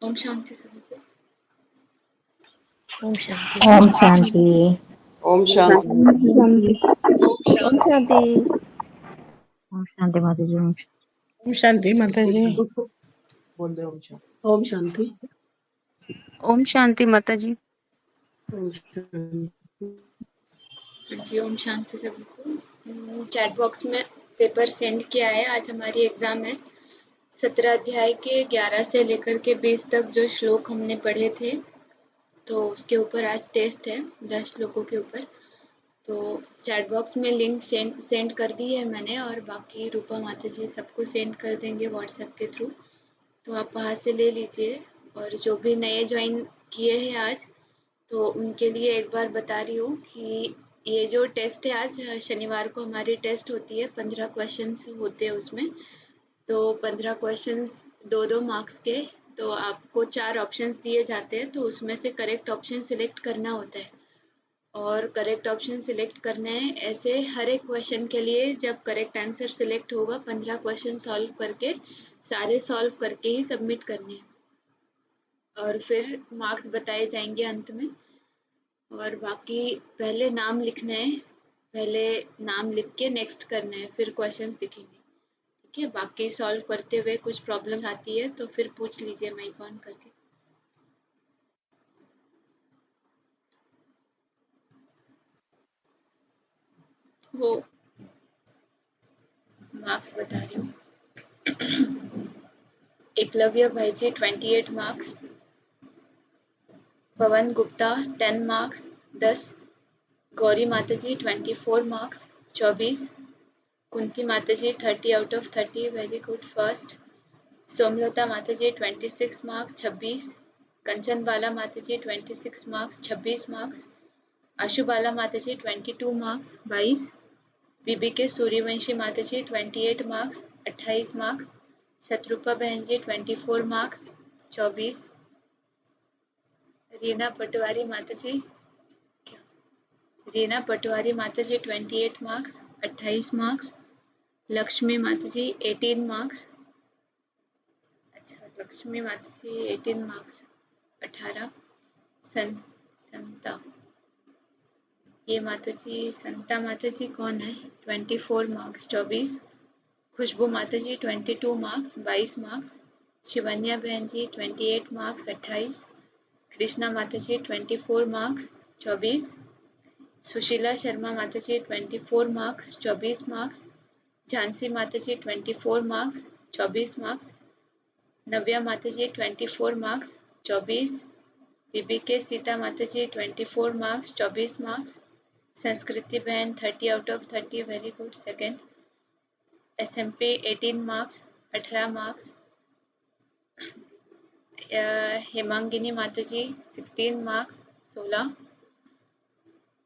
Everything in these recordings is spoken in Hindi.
ओम शांति सभी को। ओम शांति। ओम शांति। ओम शांति। ओम शांति। ओम शांति माता जी। ओम शांति माता जी। बोल दे ओम शांति। ओम शांति। ओम शांति माता जी। ओम शांति। जी ओम शांति सभी को। चैट बॉक्स में पेपर सेंड किया है। आज हमारी एग्जाम है 17 अध्याय के 11 से लेकर के 20 तक जो श्लोक हमने पढ़े थे, तो उसके ऊपर आज टेस्ट है 10 श्लोकों के ऊपर। तो चैट बॉक्स में लिंक सेंड कर दी है मैंने, और बाकी रूपा माता जी सबको सेंड कर देंगे व्हाट्सएप के थ्रू, तो आप वहाँ से ले लीजिए। और जो भी नए ज्वाइन किए हैं आज, तो उनके लिए एक बार बता रही हूँ कि ये जो टेस्ट है, आज शनिवार को हमारी टेस्ट होती है, 15 क्वेश्चंस होते हैं उसमें। तो 15 क्वेश्चंस 2-2 मार्क्स के, तो आपको 4 ऑप्शंस दिए जाते हैं, तो उसमें से करेक्ट ऑप्शन सिलेक्ट करना होता है। और करेक्ट ऑप्शन सिलेक्ट करना है ऐसे हर एक क्वेश्चन के लिए। जब करेक्ट आंसर सिलेक्ट होगा, 15 क्वेश्चन सॉल्व करके, सारे सॉल्व करके ही सबमिट करने हैं, और फिर मार्क्स बताए जाएंगे अंत में। और बाकी पहले नाम लिखना है, पहले नाम लिख के नेक्स्ट करना है, फिर क्वेश्चंस दिखेंगे। ठीक है, बाकी सॉल्व करते हुए कुछ प्रॉब्लम आती है तो फिर पूछ लीजिए माइक ऑन करके। वो मार्क्स बता रही हूँ। एकलव्य भाई जी 28 मार्क्स, पवन गुप्ता 10 मार्क्स 10, गौरी माता जी 24 मार्क्स 24, कुंती माता ji 30 out of 30, very good first. Somlata माता जी 26 मार्क्स 26, कंचन बाला माता जी 26 मार्क्स 26 मार्क्स, आशु बाला माता जी 22 मार्क्स 22, बीबी के सूर्यवंशी माता जी 28 मार्क्स 28 मार्क्स, शत्रुपा बहन जी 24 मार्क्स 24, रीना पटवारी माता जी रीना पटवारी माता जी 28 मार्क्स 28 मार्क्स, लक्ष्मी माता जी 18 मार्क्स, अच्छा लक्ष्मी माता जी 18 मार्क्स 18, संता ये माता जी, संता माता जी कौन है, 24 मार्क्स 24, खुशबू माता जी 22 मार्क्स 22 मार्क्स, शिवन्या बहन जी 28 मार्क्स 28, कृष्णा माता जी 24 मार्क्स 24, सुशीला शर्मा माता जी 24 मार्क्स 24 मार्क्स, झांसी माता जी 24 मार्क्स 24 मार्क्स, नव्या माता जी 24 मार्क्स 24, बीबी के सीता माता जी 24 मार्क्स 24 मार्क्स, संस्कृति बहन 30 out of 30, very good second, SMP 18 marks 18 marks, Hemangini माता जी 16 मार्क्स 16,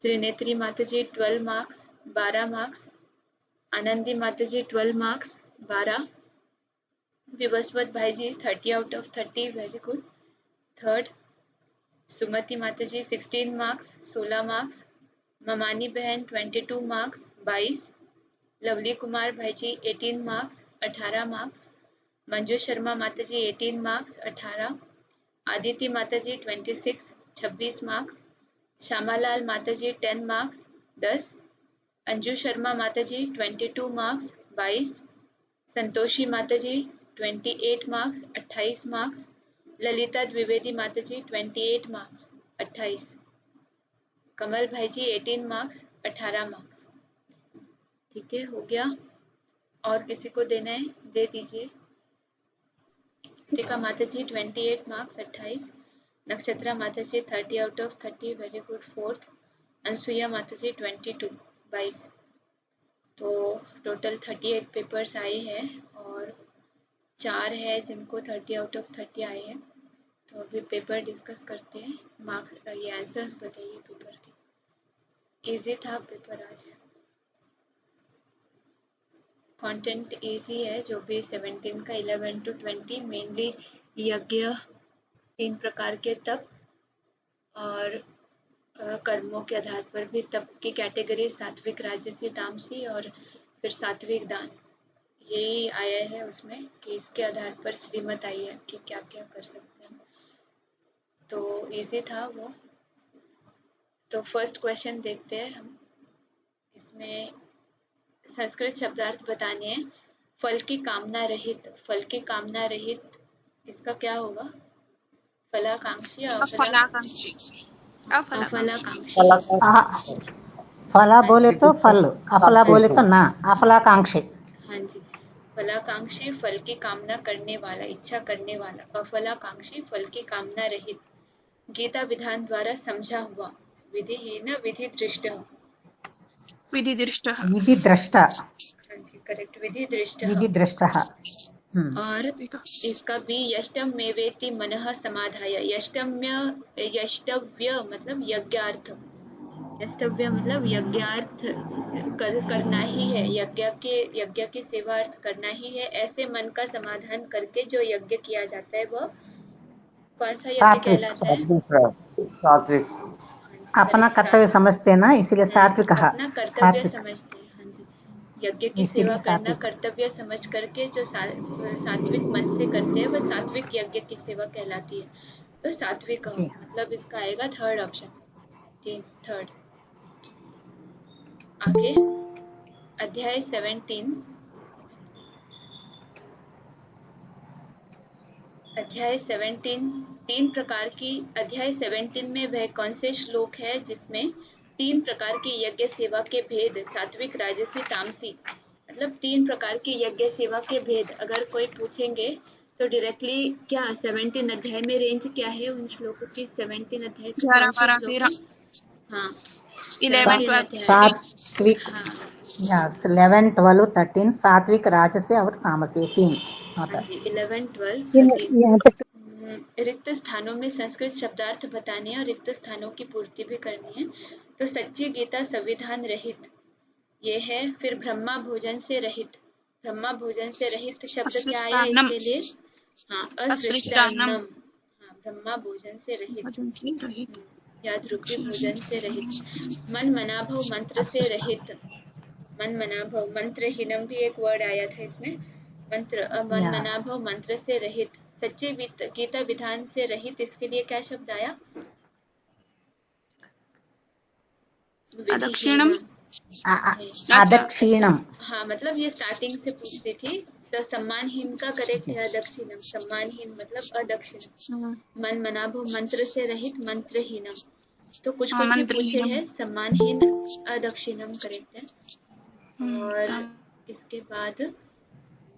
त्रिनेत्री माता जी 12 मार्क्स 12 मार्क्स, आनंदी माता जी 12 मार्क्स 12, विवस्वत भाई ji 30 out of 30, very good third, Sumati माता जी 16 मार्क्स 16 मार्क्स, ममानी बहन 22 मार्क्स 22, लवली कुमार भाई जी 18 मार्क्स 18 मार्क्स, मंजू शर्मा माता जी 18 मार्क्स 18, आदिति माता जी 26 26 मार्क्स, श्यामालाल माता जी 10 मार्क्स 10, अंजू शर्मा माता जी 22 मार्क्स 22, संतोषी माता जी 28 मार्क्स 28 मार्क्स, ललिता द्विवेदी माता जी 28 मार्क्स 28, कमल भाई जी 18 मार्क्स 18 मार्क्स। ठीक है, हो गया। और किसी को देना है दे दीजिए। टिका माता जी 28 मार्क्स 28, नक्षत्रा माता ji 30 out of 30, very good fourth, Anasuya माता जी 22 22। तो टोटल 38 पेपर्स आए हैं और 4 है जिनको 30 आउट ऑफ 30 आए हैं। तो अभी पेपर डिस्कस करते हैं। मार्क्स ये आंसर्स बताइए पेपर के। इजी था पेपर आज, कंटेंट इजी है जो भी 17 का 11 to 20, मेनली यज्ञ 3 प्रकार के तप और कर्मों के आधार पर भी तप की कैटेगरी सात्विक, राजसी, तामसी और फिर सात्विक दान, यही आया है उसमें कि इसके आधार पर श्रीमत आई है कि क्या क्या कर सकते हैं। तो इजी था वो। तो फर्स्ट क्वेश्चन देखते हैं हम। इसमें संस्कृत शब्दार्थ बताने हैं। फल की कामना रहित, फल की कामना रहित इसका क्या होगा? फलाकांक्षी या अफलाकांक्षी अफलाकांक्षी? फला हाँ बोले जी, तो फल, अफला बोले तो ना, अफलाकांक्षी। हाँ जी। फलाकांक्षी फल की कामना करने वाला, इच्छा करने वाला। अफलाकांक्षी फल की कामना रहित, गीता विधान द्वारा समझा हुआ, विधिहीन विधि दृष्ट। विधि दृष्टः विधि दृष्टा, हाँ जी, करेक्ट, विधि दृष्ट। विधि दृष्टः। और इसका भी यष्टम में वेति मनः समाधाय। यष्टव्य मतलब यज्ञार्थ, यष्टव्य मतलब यज्ञार्थ करना ही है, यज्ञ की सेवार्थ करना ही है, ऐसे मन का समाधान करके जो यज्ञ किया जाता है वह कौन सा यज्ञ सात्विक, कहलाता है? सात्विक। अपना करेक्ट, कर्तव्य समझते ना, इसीलिए सात्विक कहा। अपना कर्तव्य सात्विक, समझते हैं। हाँ जी, यज्ञ की सेवा इसीलिए करना सात्विक। कर्तव्य समझ करके जो सात्विक मन से करते हैं वह सात्विक यज्ञ की सेवा कहलाती है। तो सात्विक जी मतलब इसका आएगा थर्ड ऑप्शन, थर्ड। आगे अध्याय 17। अध्याय 17 तीन प्रकार की, अध्याय 17 में वह कौन से श्लोक है जिसमें तीन प्रकार की यज्ञ सेवा के भेद, सात्विक राजसी तामसी, मतलब तीन प्रकार की यज्ञ सेवा के भेद अगर कोई पूछेंगे तो डायरेक्टली क्या 17 अध्याय में रेंज क्या है उन श्लोकों की? 17 अध्याय का 11, कौन सा 12, श्लोक 13, है? हाँ, 11, 17 12, अध्याय। सात्विक, हाँ 11, 12, 13 सात्विक, राजसे और तामसी, तीन हाँ होता है। जी, 11, 12, ये 13। यहाँ पे रिक्त स्थानों में संस्कृत शब्दार्थ बताने हैं और रिक्त स्थानों की पूर्ति भी करनी है। तो सच्ची गीता संविधान रहित ये है। फिर ब्रह्मा भोजन से रहित, ब्रह्मा भोजन से रहित शब्द क्या आया असृष्टान्नम, इसके लिए? हाँ, असृष्टान्नम, असृष्टान्नम। हाँ, ब्रह्मा भोजन से रहित। भजन से रहित, याद रखिए, भोजन से रहित। दक्षिण मन मनाभव मंत्र से अस्पष्ट। रहित, मन मनाभव, मंत्रहीनम भी एक वर्ड आया था इसमें। मन या मनाभव मंत्र से रहित। सच्चे गीता विधान से रहित इसके लिए क्या शब्द आया? अदक्षिणम, विधिहीनम। अच्छा, अदक्षिणम। हाँ, मतलब ये स्टार्टिंग से पूछ रही थी। तो सम्मानहीन का करेक्ट जी है अदक्षिणम, सम्मानहीन मतलब अदक्षिणम। मन मनाभव मंत्र से रहित, मंत्रहीनम। तो कुछ कुछ ही पूछे मंत्रहीनम, हैं, सम्मानहीन अदक्षिणम करेक्ट है। और इसके बाद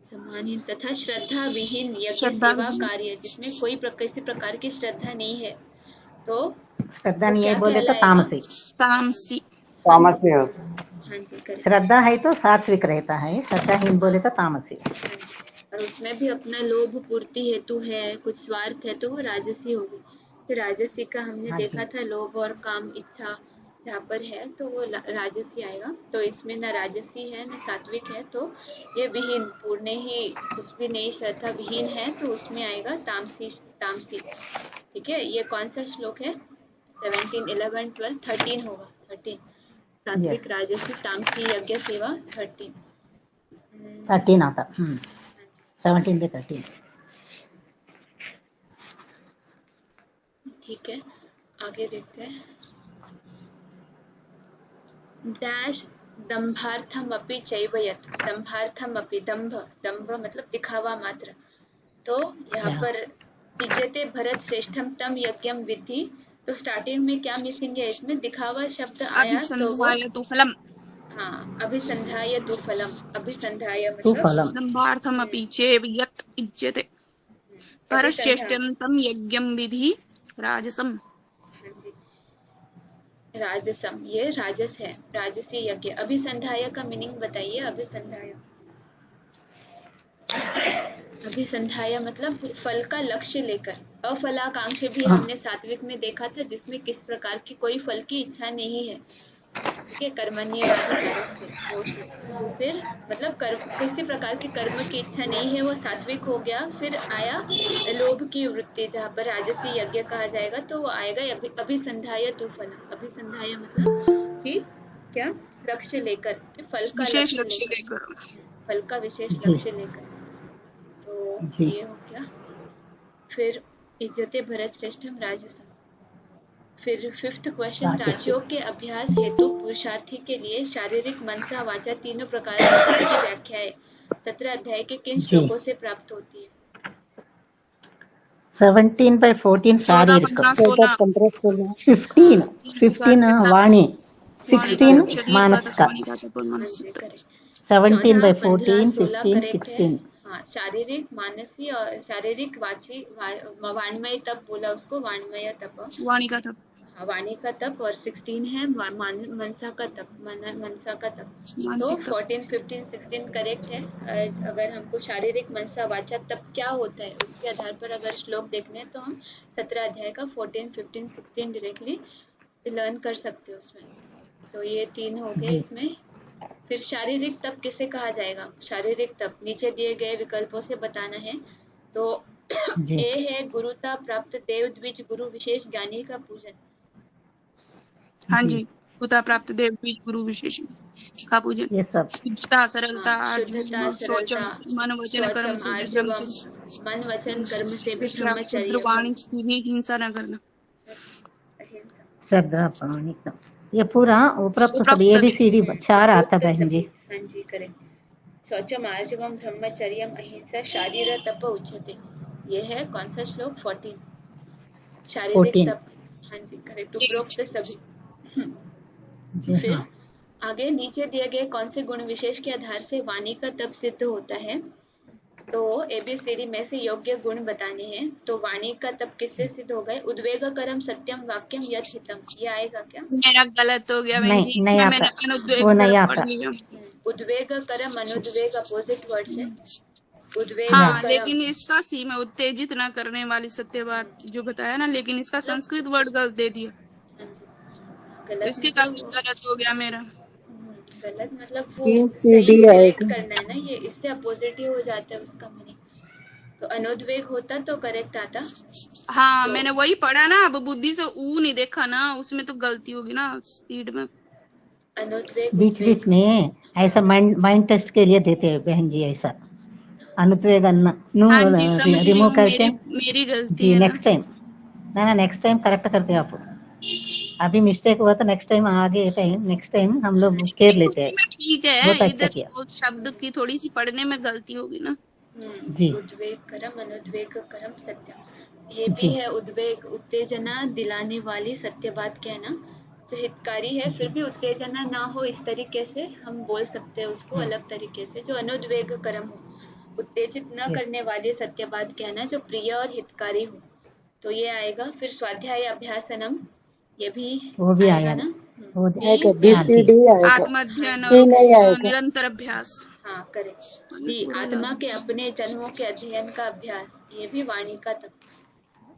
सम्मानहीन तथा श्रद्धा विहीन यज्ञ श्रद्धा सेवा विहीन, कार्य जिसमें कोई किसी प्रकार की श्रद्धा नहीं है, तो श्रद्धा वो नहीं है क्या बोले तो कहलाएगा? तामसी। तामसी, हाँ जी, तामसी होता है। हाँ जी, करेक्ट। श्रद्धा है तो सात्विक रहता है, श्रद्धाहीन बोले तो तामसी। हाँ जी, और उसमें भी अपना लोभ पूर्ति हेतु है, कुछ स्वार्थ है, तो वो राजसी होगी। फिर राजसी का हमने हाँ देखा जी था, लोभ और काम इच्छा जहाँ पर है तो वो राजसी आएगा। तो इसमें न राजसी है न सात्विक है, तो ये विहीन, पूर्ण ही कुछ भी नहीं, श्रद्धा विहीन है, तो उसमें आएगा तामसी, तामसी। ठीक है, ये कौन सा श्लोक है? 17, 11, 12, 13 होगा, 13। सात्विक यस, राजसी तामसी यज्ञ सेवा 13। 13 आता। हाँ जी, 17 पे 13। ठीक है, आगे देखते हैं। डैश दंभार्थमपि चैव यत्, दंभार्थमपि, दंभ, दंभ मतलब दिखावा मात्र। तो यहाँ या पर इज्जते भरत श्रेष्ठम तम यज्ञम विद्धि। तो स्टार्टिंग में क्या मिसिंग है इसमें? दिखावा शब्द आया तो वो, अभिसंधाय तु फलम, हाँ, अभिसंधाय तु फलम, अभिसंधाय तू मतलब फलम। दम्भार्थमपि चेव यत् इज्यते, अभिसंधा, परश्रेष्ठं तं यज्ञं विधि राजसम। हाँ जी, राजसम, ये राजस है, राजसी यज्ञ। अभिसंधाय का मीनिंग बताइए, अभिसंधाय। अभिसंधाय मतलब फल का लक्ष्य लेकर। अफलाकांक्षी भी हाँ, हमने सात्विक में देखा था, जिसमें किस प्रकार की कोई फल की इच्छा नहीं है। ठीक है, कर्मण्येवाधिकारस्ते वो श्लोक। फिर मतलब किसी प्रकार के कर्म की इच्छा नहीं है, वो सात्विक हो गया। फिर आया लोभ की वृत्ति, जहाँ पर राजसी यज्ञ कहा जाएगा, तो वो आएगा अभिसंधाय तु फलम। अभिसंधाय मतलब कि क्या? लक्ष्य लेकर, कि फल का विशेष लक्ष्य लक्ष्य लेकर, लेकर, फल का विशेष जी लक्ष्य लेकर। तो जी ये हो गया। फिर इज्जते भरत श्रेष्ठम राजसम। फिर 5th क्वेश्चन, राजसी। राजयोग के अभ्यास हेतु पुरुषार्थी के लिए शारीरिक, मनसा, वाचा तीनों प्रकार के तप की व्याख्याएं 17 अध्याय के किन जी। श्लोकों से प्राप्त होती है? 17/14 14, शारीरिक, 15, 14, 16 15, 16। 15 वाणी, वाणी का 16 तप, शरीर का मानस तप, का, वाणी का तप और हाँ मानसिक जी, तप। करेक्ट। 17/14, 16 15, करेक्ट है। 16। हाँ, शारीरिक, मानसी और शारीरिक, वाची, वाणमय तप बोला उसको, वाणमय तप। वाणी का तप, हाँ, वाणी का तप। और 16 है मनसा का तप, मनसा का तप। तो मानसिक तप। 14, 15, 16 करेक्ट है। अगर हमको शारीरिक, मनसा, वाचा तप क्या होता है उसके आधार पर अगर श्लोक देखने हैं तो हम 17 अध्याय का 14, 15, 16 डायरेक्टली लर्न कर सकते हैं उसमें। तो ये 3 हो गए जी। इसमें। फिर शारीरिक तप किसे कहा जाएगा? शारीरिक तप नीचे दिए गए विकल्पों से बताना है। तो जी। ए है गुरुता प्राप्त देव द्विज गुरु विशेष ज्ञानी का पूजन। हाँ जी। जी, गुरुता प्राप्त देव बीज गुरु विशेष का पूजन। ये सब शुद्धता, सरलता, हाँ, शुद्धता, शौचम, सरलता, मन वचन कर्म शौचम, से भी आर्जवम, ब्रह्मचर्य, मन वचन कर्म से भी क्षुद्र ब्रह्मचर्य, वाणी की भी हिंसा न करना। अहिंसा। श्रद्धा पाणी का, ये पूरा उपरोक्त सब उपरोक्त सभी। ABCD 4 आता बहन जी। हाँ जी, करेक्ट। शौचम, आर्जवम, ब्रह्मचर्यम, अहिंसा, शारीर तप उच्यते। ये है कौन सा श्लोक? 14, शारीरिक 14। तप। हाँ जी, करेक्ट, उपरोक्त सभी। जी फिर हाँ। आगे नीचे दिए गए कौन से गुण विशेष के आधार से वाणी का तप सिद्ध होता है? तो ABCD में से योग्य गुण बताने हैं। तो वाणी का तप किससे सिद्ध हो गए? उद्वेगकरम सत्यम वाक्यम यत् हितम। ये आएगा क्या? मेरा गलत हो गया बहन जी, नहीं मैंने आता, अनुद्वेग वो नहीं कर आता। पढ़ लिया। उद्वेगकरम, अनुद्वेग अपोजिट वर्ड्स है। हाँ, उद्वेगकरम, लेकिन इसका सी में उत्तेजित न करने वाली सत्य बात जो बताया ना, लेकिन इसका संस्कृत वर्ड गलत दे दिया, हाँ जी, तो गलत इसके कारण मतलब गलत हो गया मेरा। गलत मतलब वो BCD सही सिलेक्ट आएगा। करना है ना, ये इससे अपोजिट ही हो जाता है उसका मीनिंग। तो अनुद्वेग होता तो करेक्ट आता। हाँ, तो मैंने वही पढ़ा ना, अब बुद्धि से ऊ नहीं देखा ना, उसमें तो गलती होगी ना स्पीड में। अनुद्वेग, बीच बीच में ऐसा माइंड टेस्ट के लिए देते हैं बहन जी, ऐसा अनुद्वेग हाँ जी, समझ रही रिमूव हूँ, करके। मेरी गलती जी, है ना। नेक्स्ट टाइम ना नेक्स्ट टाइम करेक्ट करते हैं आप। अभी मिस्टेक हुआ तो नेक्स्ट टाइम आगे नेक्स्ट टाइम हम लोग केयर लेते हैं। ठीक है, बहुत अच्छा इधर किया वो शब्द की थोड़ी सी पढ़ने में गलती होगी ना। जी। उद्वेग करम, अनुद्वेग करम सत्य। ये भी जी। है उद्वेग, उत्तेजना दिलाने वाली सत्य बात कहना जो हितकारी है, फिर भी उत्तेजना ना हो इस तरीके से हम बोल सकते हैं उसको अलग तरीके से। जो अनुद्वेग करम हो, उत्तेजित न करने वाली सत्य बात कहना जो प्रिय और हितकारी हो, तो ये आएगा। फिर स्वाध्याय अभ्यासनम, ये भी वो भी आएगा आया ना। वो आएगा, B, BCD आएगा। आत्माध्ययन ये और नहीं आएगा। निरंतर अभ्यास। हाँ करेक्ट। B, आत्मा के अपने जन्मों के अध्ययन का अभ्यास, ये भी वाणी का तप।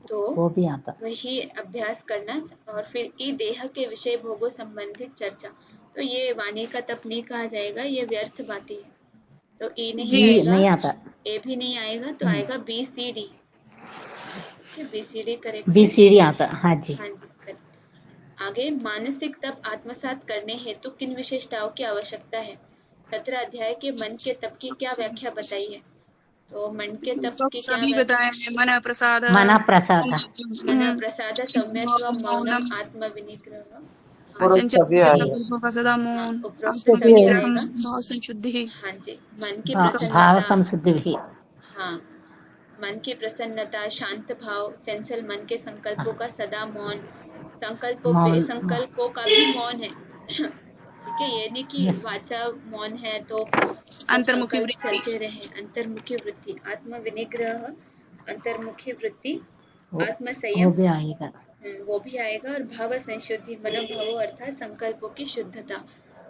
तो वो भी आता। वही अभ्यास करना। और फिर ई, देह के विषय भोगों संबंधित चर्चा, तो ये वाणी का तप नहीं कहा जाएगा, ये व्यर्थ बातें है। तो ई नहीं जी, आएगा, नहीं आता। ए भी नहीं आएगा, तो आएगा BCD। BCD करेक्ट है। BCD आता, हाँ जी। हाँ जी, करेक्ट। आगे मानसिक तप आत्मसात करने हेतु किन विशेषताओं की आवश्यकता है? 17 अध्याय के मन के तप की क्या व्याख्या बताई है? तो मन के तप तो की क्या सभी बताए हैं, मन प्रसाद, मना प्रसाद, मन प्रसाद, सम्यत्वम, मौनम, आत्म विनिग्रह। उपरोक्त सभी आएगा। संकल्पों का सदा मौन, उपरोक्त सभी सभी आएगा। आएगा। भाव संशुद्धि। हाँ जी, मन की भाव प्रसन्नता, संसिद्धि भी। हाँ, मन की प्रसन्नता, शांत भाव, चंचल मन के संकल्पों का सदा मौन, संकल्पों का भी मौन है। ठीक है, ये नहीं कि वाचा मौन है तो अंतर्मुखी संकल्प वृत्ति। चलते रहे। अंतर्मुखी वृत्ति, आत्म विनिग्रह, अंतर्मुखी वृत्ति, आत्म वो संयम, भी आएगा। वो भी आएगा। और भाव संशुद्धि, मनोभावों अर्थात संकल्पों की शुद्धता,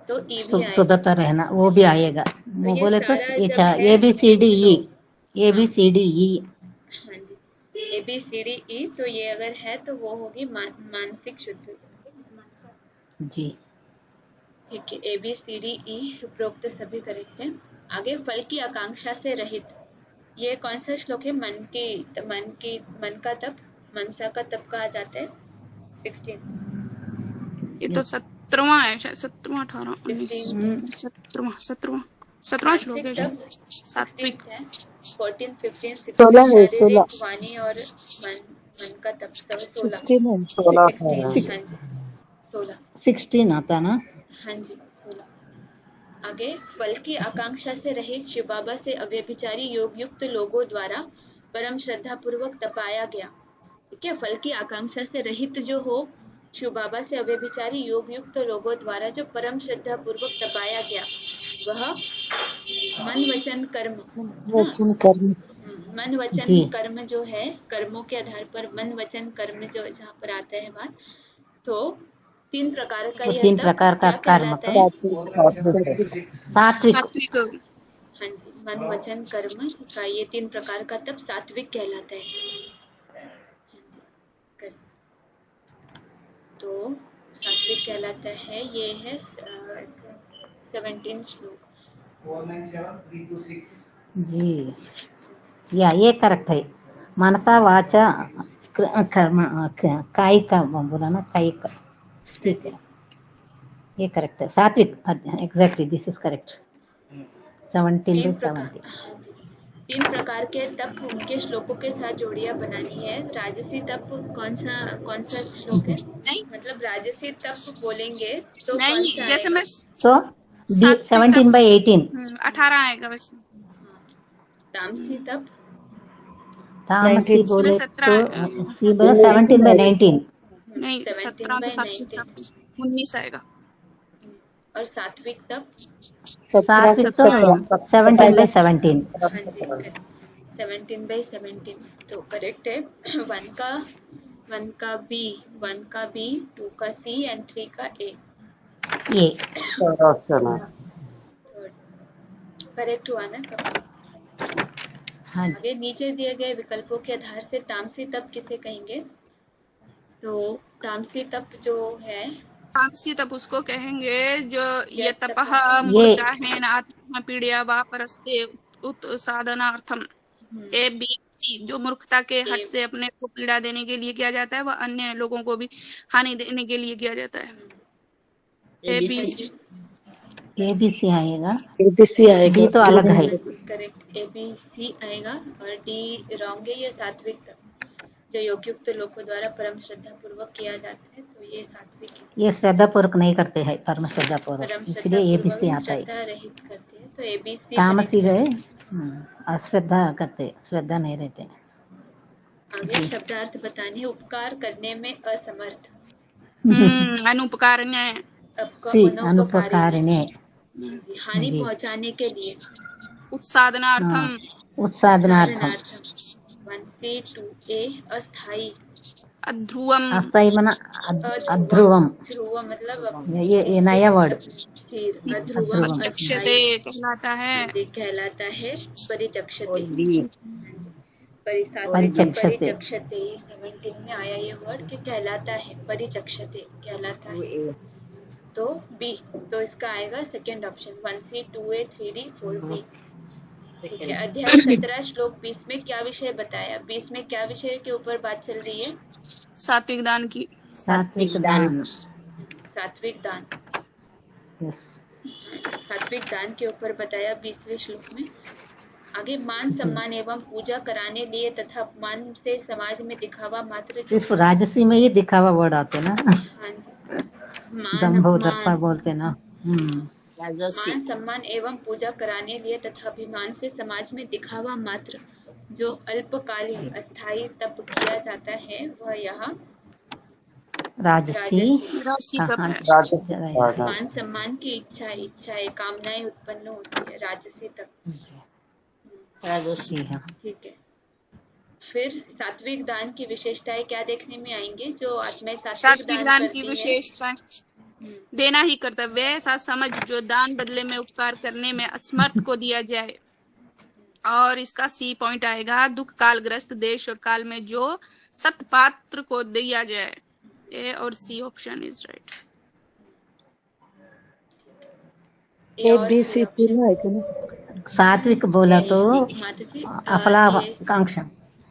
तो ई भी आएगा। शुद्धता रहना, वो भी आएगा। वो ये बोले तो सारा जब है ABCDE, तो ABCDE। हाँ जी, ABCDE, तो ये अगर है तो वो होगी मानसिक शुद्धता। जी। ठीक है, ABCDE उपरोक्त सभी करेक्ट है। आगे फल की आकांक्षा से रहित, ये कौन सा श्लोक है? मन का तप, मनसा का तप कहा जाता है। 16, ये तो 17वां है शायद, 17वां, 18, 19, 17वां श्लोक है शायद। सात्विक। 14, 15, 16 16 है, शारीरिक, 16। वाणी और मन मन का तप 16। 16 है। 16 16 है। हाँ जी 16 16 आता ना। हाँ जी 16। आगे फल की आकांक्षा से रहित शिव बाबा से अव्यभिचारी योग युक्त लोगों द्वारा परम श्रद्धा पूर्वक तपाया गया। ठीक है, फल की आकांक्षा से रहित जो हो शिव बाबा से अव्यभिचारी योग युक्त लोगों द्वारा जो परम श्रद्धा पूर्वक तपाया गया वह मन वचन कर्म है ना। वचन कर्म। मन वचन जी कर्म जो है, कर्मों के आधार पर मन वचन कर्म जो जहाँ पर आता है बात, तो 3 प्रकार का वो यह 3 तप प्रकार का क्या कर्म कहलाता तो है? सात्विक। सात्विक। सात्विक। हाँ जी, मन वचन कर्म का ये 3 प्रकार का तप सात्विक कहलाता है। हाँ जी, कर्म तो सात्विक कहलाता है। ये है 17 श्लोक। जी या ये करेक्ट है। मनसा वाचा कर्म कायिका बोला ना, कायिका। ठीक है, ये करेक्ट है। सात्विक एग्जैक्टली दिस इज करेक्ट। 17/17। 3 प्रकार के तप उनके श्लोकों के साथ जोड़ियां बनानी है। राजसी तप कौन सा श्लोक है? नहीं मतलब राजसी तप बोलेंगे तो कौन नहीं, सा जैसे आएगा? मैं तो सात्विक 17/18। 18 आएगा वैसे। तामसी तप तामसी बोले तो 17 सी बोला 17/19। नहीं, 17 तो सात्विक 17/19 तप 19 आएगा। और सात्विक तप 17 सात्विक तो 17/17। हाँ जी 17/17 तो करेक्ट है। 1 का बी, 1 का बी, 2 का सी एंड 3 का ए। ये ऑप्शन है। करेक्ट हुआ ना सब? हाँ जी। आगे नीचे दिए गए विकल्पों के आधार से तामसी तप किसे कहेंगे? तो तामसी तप जो है, तामसी तप उसको कहेंगे जो ये तपः ये मूर्धाहेन आत्मा पीड़या वा परस्ते उत साधनार्थम। ए बी सी जो मूर्खता के हट से अपने को पीड़ा देने के लिए किया जाता है, वह अन्य लोगों को भी हानि देने के लिए किया जाता है। A B C. ABC आएगा। ABC आएगा। डी तो अलग है। करेक्ट ए बी सी आएगा। और डी रॉन्ग है, ये सात्विक तप जो योगयुक्त लोगों द्वारा परम श्रद्धा पूर्वक किया जाता है, तो ये सात्विक है। ये श्रद्धा पूर्वक नहीं करते हैं, परम श्रद्धा परम पूर्वक, श्रद्धा इसलिए पूर्वक ABC आता है। श्रद्धा रहित करते हैं, तो ABC तामसी गए अश्रद्धा करते, श्रद्धा नहीं रहते। आगे शब्दार्थ बताने। उपकार करने में असमर्थ। अनुपकारण्य। सी अनुपकारिणे। हानि जी। पहुंचाने के लिए। उत्साधनार्थम। उत्साधनार्थम। 1 से 2 ए अस्थाई। अध्रुवम। अस्थाई मना अध्रुवम। ध्रुव मतलब ये नया वर्ड। स्थिर। अध्रुवम परिचक्षते कहलाता है। जी कहलाता है परिचक्षते। परिचक्षते। परिचक्षते 17 में आया ये वर्ड कि कहलाता है, परिचक्षते कहलाता है। तो बी, तो इसका आएगा second option 1C 2A 3D 4B। ठीक है, अध्याय 17 श्लोक 20 में क्या विषय बताया? 20 में क्या विषय के ऊपर बात चल रही है? सात्विक दान की। सात्विक दान। सात्विक दान। यस। सात्विक दान के ऊपर बताया 20वें श्लोक में। आगे मान सम्मान एवं पूजा कराने लिए तथा अपमान से समाज में दिखावा मात्र। सिर्फ राजसी में ही दिखावा वर्ड आते ना। हाँ जी, दंभ दर्पा बोलते ना। मान सम्मान एवं पूजा कराने लिए तथा अभिमान से समाज में दिखावा मात्र जो अल्पकालीन अस्थायी तप किया जाता है, वह यहाँ राजसी तप है। मान सम्मान की इच्छाएं कामनाएं उत्पन्न होती है, राजसी तप। राजसी है। ठीक है, फिर सात्विक दान की विशेषताएं क्या देखने में आएंगे? जो आत्माएं सात्विक दान की विशेषताएं देना ही कर्तव्य है, ऐसा समझ जो दान बदले में उपकार करने में असमर्थ को दिया जाए। और इसका सी पॉइंट आएगा, दुख कालग्रस्त देश और काल में जो सत्पात्र को दिया जाए। ए और C option is right. ABC तीनों है क्या? सात्विक बोला तो अफलाकांक्षा।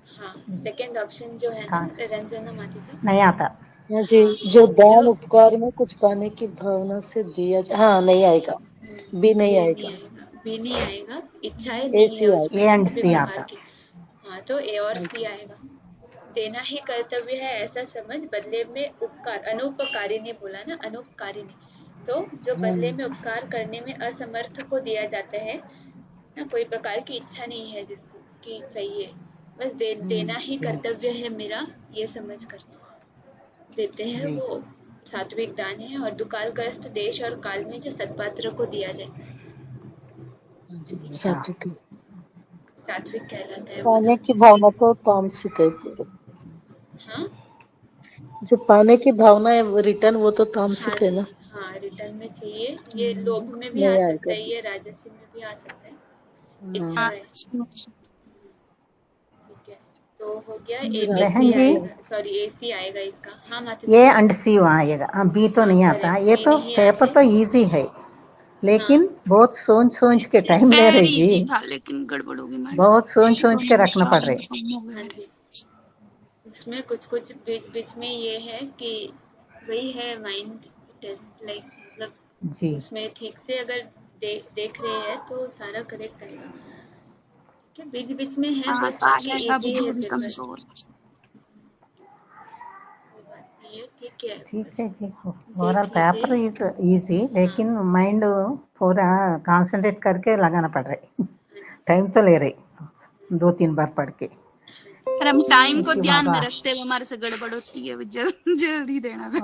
हाँ, सेकंड ऑप्शन जो है ना रंजना माता जी नहीं आता जी, जो दान उपकार में कुछ पाने की भावना से दिया जाए। हाँ, नहीं आएगा। बी नहीं आएगा। बी नहीं आएगा, इच्छाएं नहीं है उसमें ए एंड किसी सी भी आता। प्रकार की। हाँ, तो ए और सी आएगा। देना ही कर्तव्य है ऐसा समझ, बदले में उपकार, अनुपकारी ने बोला ना, अनुपकारी ने, तो जो बदले में उपकार करने में असमर्थ को दिया जाता है ना, कोई प्रकार की इच्छा नहीं है जिसको कि चाहिए, बस देना ही कर्तव्य है मेरा, ये समझ कर देते हैं जी वो सात्विक दान है। और दुकालग्रस्त देश और काल में जो सत्पात्र को दिया जाए जी जी हाँ सात्विक। सात्विक कहलाता है वो पाने दान। की भावना तो तामसिक है पूरा। हाँ जो पाने की भावना है वो रिटर्न, वो तो हाँ तामसिक है ना। हाँ, रिटर्न में चाहिए, ये लोभ में भी आ नहीं सकता आएगा। है, ये राजसी में भी आ सकता है, इच्छा हाँ हाँ है। ठीक है, तो हो गया, राशि एबीसी बहन जी है। आएगा, सॉरी एसी आएगा इसका। हाँ माता जी ये बोलिए। अंड सी वहाँ आएगा, बी तो हाँ नहीं आता, करेक्ट, ये बी तो नहीं पेपर आते। तो इजी है, हाँ लेकिन बहुत सोच सोच के टाइम ले रही वेरी जी, इजी था लेकिन गड़बड़ होगी माइंड से। बहुत सोच सोच के रखना पड़ रहे। कम हो गए हाँ मेरे। जी, उसमें कुछ कुछ बीच बीच में ये है कि वही है माइंड टेस्ट, लाइक मतलब जी उसमें ठीक से अगर देख रहे हैं तो सारा करेक्ट आएगा। ठीक है, बीच बीच में है हाँ बस, तो आ बाकी जाएगा, इजी है बुद्धि पेपर, कमजोर। कोई बात नहीं है, ठीक है, ठीक है बस जी, ओवरऑल देख पेपर लीजिए। इज इजी, हाँ लेकिन माइंड पूरा कंसंट्रेट करके लगाना पड़ रहा है, हाँ जी टाइम तो ले रही 2-3 बार पढ़ के। हाँ जी। और हम टाइम को थैंक यू ध्यान में बाबा। रखते हुए हमारे से गड़बड़ होती है, जल्दी देना है उसके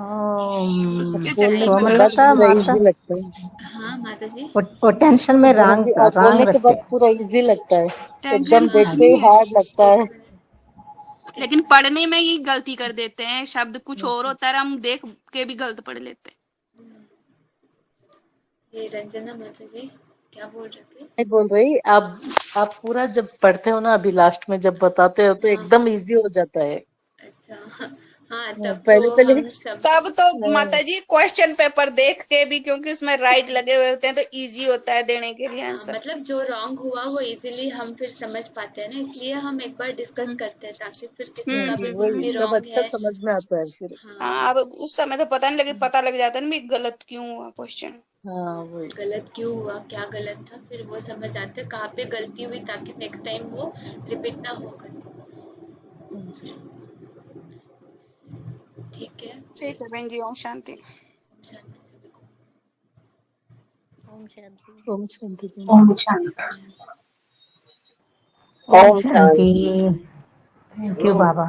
बोलने चक्कर के में। बाद सोमलता पूरा माता, इजी लगता है। हाँ माता जी। वो टेंशन में बहन जी, आप रांग बोलने के रखते। बाद पूरा इजी लगता है। टेंशन एकदम कुछ हाँ देखते जी ही नहीं है, हार्ड लगता है। लेकिन पढ़ने में ही गलती कर देते हैं, शब्द कुछ और होता है, हम देख के भी गलत पढ़ लेते हैं। ये रंजना माता जी क्या बोल रहे थे? नहीं बोल रही, आप पूरा जब पढ़ते हो ना, अभी लास्ट में जब बताते हो तो हाँ एकदम हाँ, इजी हो जाता है। अच्छा हाँ हाँ, हाँ, तब पहले तो पहले। हम सब तब तो हाँ, माता जी क्वेश्चन पेपर देख के भी, क्योंकि उसमें राइट लगे हुए होते हैं तो इजी होता है देने के लिए हाँ, आंसर। मतलब जो रॉन्ग हुआ वो इजीली हम फिर समझ पाते हैं ना, इसलिए हम एक बार डिस्कस करते हैं ताकि फिर किसी का भी कुछ वही भी सब रॉन्ग अच्छा है। समझ में आता है फिर। हाँ हाँ, अब उस समय तो पता नहीं लगे, पता लग जाता है ना भी गलत क्यों हुआ क्वेश्चन। हाँ वही। गलत क्यों हुआ, क्या गलत था, फिर वो समझ आते हैं कहाँ पे गलती हुई, ताकि नेक्स्ट टाइम वो रिपीट ना हो गलती। हाँ जी। ठीक है, ठीक है बहन जी, ओम शांति। शांति सभी को। ओम शांति। ओम शांति। ओम शांति। ओम शांति। Thank you Baba.